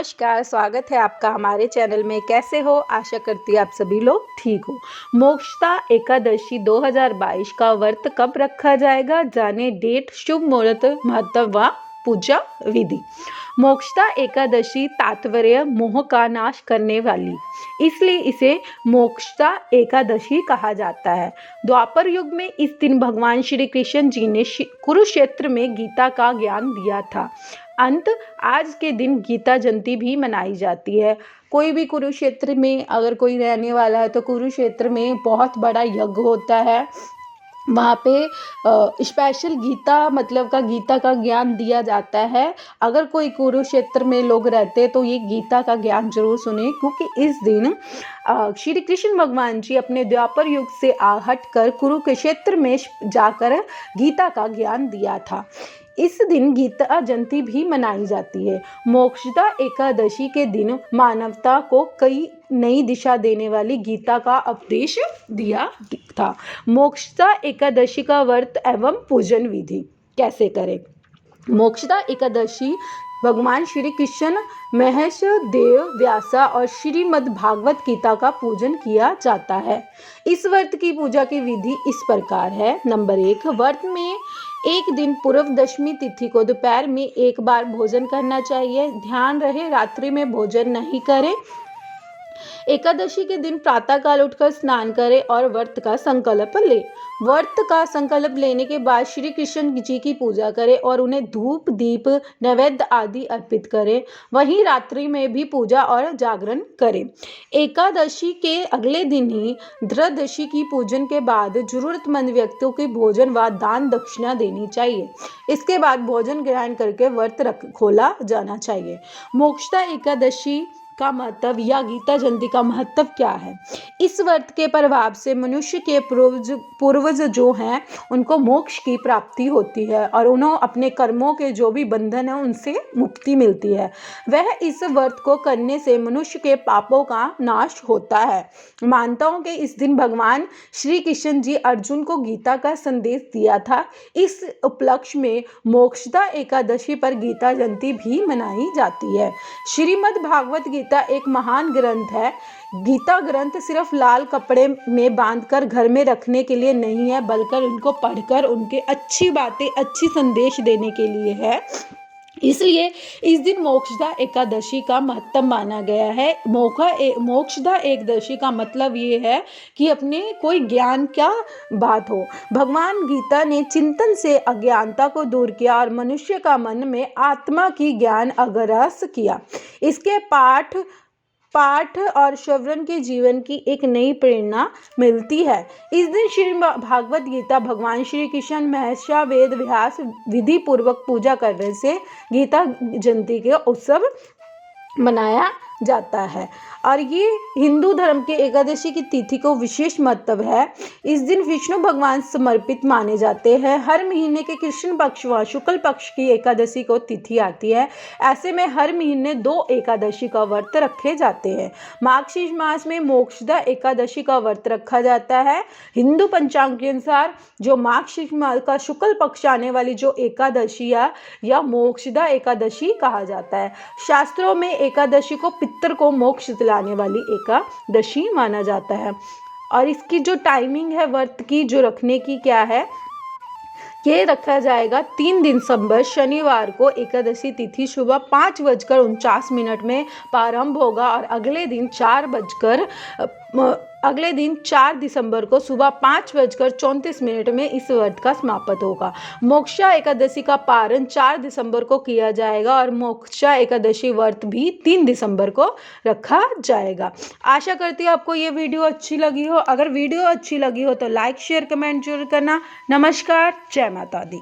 नमस्कार, स्वागत है आपका हमारे चैनल में। कैसे हो? आशा करती है आप सभी लोग ठीक हो। मोक्षदा एकादशी 2022 का व्रत कब रखा जाएगा? जाने डेट, शुभ मुहूर्त, महत्व व पूजा विधि। मोक्षदा एकादशी तात्पर्य मोह का नाश करने वाली, इसलिए इसे मोक्षदा एकादशी कहा जाता है। द्वापर युग में इस दिन भगवान श्री कृष्ण जी ने कुरुक्षेत्र में गीता का ज्ञान दिया था। आज के दिन गीता जयंती भी मनाई जाती है। कोई भी कुरुक्षेत्र में अगर कोई रहने वाला है तो कुरुक्षेत्र में बहुत बड़ा यज्ञ होता है। वहाँ पे स्पेशल गीता का ज्ञान दिया जाता है। अगर कोई कुरुक्षेत्र में लोग रहते हैं तो ये गीता का ज्ञान जरूर सुने, क्योंकि इस दिन श्री कृष्ण भगवान जी अपने द्वापर युग से हट कर कुरुक्षेत्र में जाकर गीता का ज्ञान दिया था। इस दिन गीता जयंती भी मनाई जाती है। मोक्षदा एकादशी के दिन मानवता को कई नई दिशा देने वाली गीता का उपदेश दिया था। मोक्षदा एकादशी का व्रत एवं पूजन विधि कैसे करें? मोक्षदा एकादशी भगवान श्री कृष्ण, महेश देव, व्यासा और श्रीमद् भागवत गीता का पूजन किया जाता है। इस व्रत की पूजा की विधि इस प्रकार है। नंबर 1, व्रत में एक दिन पूर्व दशमी तिथि को दोपहर में एक बार भोजन करना चाहिए। ध्यान रहे रात्रि में भोजन नहीं करें। एकादशी के दिन प्रातःकाल उठकर स्नान करें और व्रत का संकल्प लें। व्रत का संकल्प लेने के बाद श्री कृष्ण जी की पूजा करें और उन्हें धूप, दीप, नैवेद्य आदि अर्पित करें। वहीं रात्रि में भी पूजा और जागरण करें। एकादशी के अगले दिन ही त्रयोदशी की पूजन के बाद जरूरतमंद व्यक्तियों को भोजन व दान दक्षिणा देनी चाहिए। इसके बाद भोजन ग्रहण करके व्रत खोला जाना चाहिए। मोक्षदा एकादशी का महत्व या गीता जयंती का महत्व क्या है? इस व्रत के प्रभाव से मनुष्य के पूर्वज जो हैं उनको मोक्ष की प्राप्ति होती है और उन्हें अपने कर्मों के जो भी बंधन है उनसे मुक्ति मिलती है। वह इस व्रत को करने से मनुष्य के पापों का नाश होता है। मानता हूँ कि इस दिन भगवान श्री कृष्ण जी अर्जुन को गीता का संदेश दिया था। इस उपलक्ष्य में मोक्षदा एकादशी पर गीता जयंती भी मनाई जाती है। श्रीमद् भागवत गीता एक महान ग्रंथ है। गीता ग्रंथ सिर्फ लाल कपड़े में बांधकर घर में रखने के लिए नहीं है, बल्कि उनको पढ़कर उनके अच्छी बातें, अच्छी संदेश देने के लिए है। इसलिए इस दिन मोक्षदा एकादशी का महत्व माना गया है। मोक्षदा एकादशी का मतलब ये है कि अपने कोई ज्ञान क्या बात हो। भगवान गीता ने चिंतन से अज्ञानता को दूर किया और मनुष्य का मन में आत्मा की ज्ञान अग्रसर किया। इसके पाठ और श्रवण के जीवन की एक नई प्रेरणा मिलती है। इस दिन श्री भागवत गीता भगवान श्री कृष्ण महर्षि वेद व्यास विधि पूर्वक पूजा करने से गीता जयंती के उत्सव मनाया जाता है। और ये हिंदू धर्म के एकादशी की तिथि को विशेष महत्व है। इस दिन विष्णु भगवान समर्पित माने जाते हैं। हर महीने के कृष्ण पक्ष व शुक्ल पक्ष की एकादशी को तिथि आती है। ऐसे में हर महीने 2 एकादशी का व्रत रखे जाते हैं। मार्गशीर्ष मास में मोक्षदा एकादशी का व्रत रखा जाता है। हिंदू पंचांग के अनुसार जो मार्गशीर्ष मास का शुक्ल पक्ष आने वाली जो एकादशी या मोक्षदा एकादशी कहा जाता है। शास्त्रों में एकादशी को पितर को मोक्ष दिलाने वाली एकादशी माना जाता है। और इसकी जो टाइमिंग है व्रत की जो रखने की क्या है, ये रखा जाएगा 3 दिसंबर शनिवार को। एकादशी तिथि सुबह 5:49 में प्रारंभ होगा और अगले दिन 4 दिसंबर को सुबह 5:34 में इस व्रत का समापन होगा। मोक्षदा एकादशी का पारण 4 दिसंबर को किया जाएगा और मोक्षदा एकादशी व्रत भी 3 दिसंबर को रखा जाएगा। आशा करती हूँ आपको ये वीडियो अच्छी लगी हो। अगर वीडियो अच्छी लगी हो तो लाइक, शेयर, कमेंट जरूर करना। नमस्कार, जय माता दी।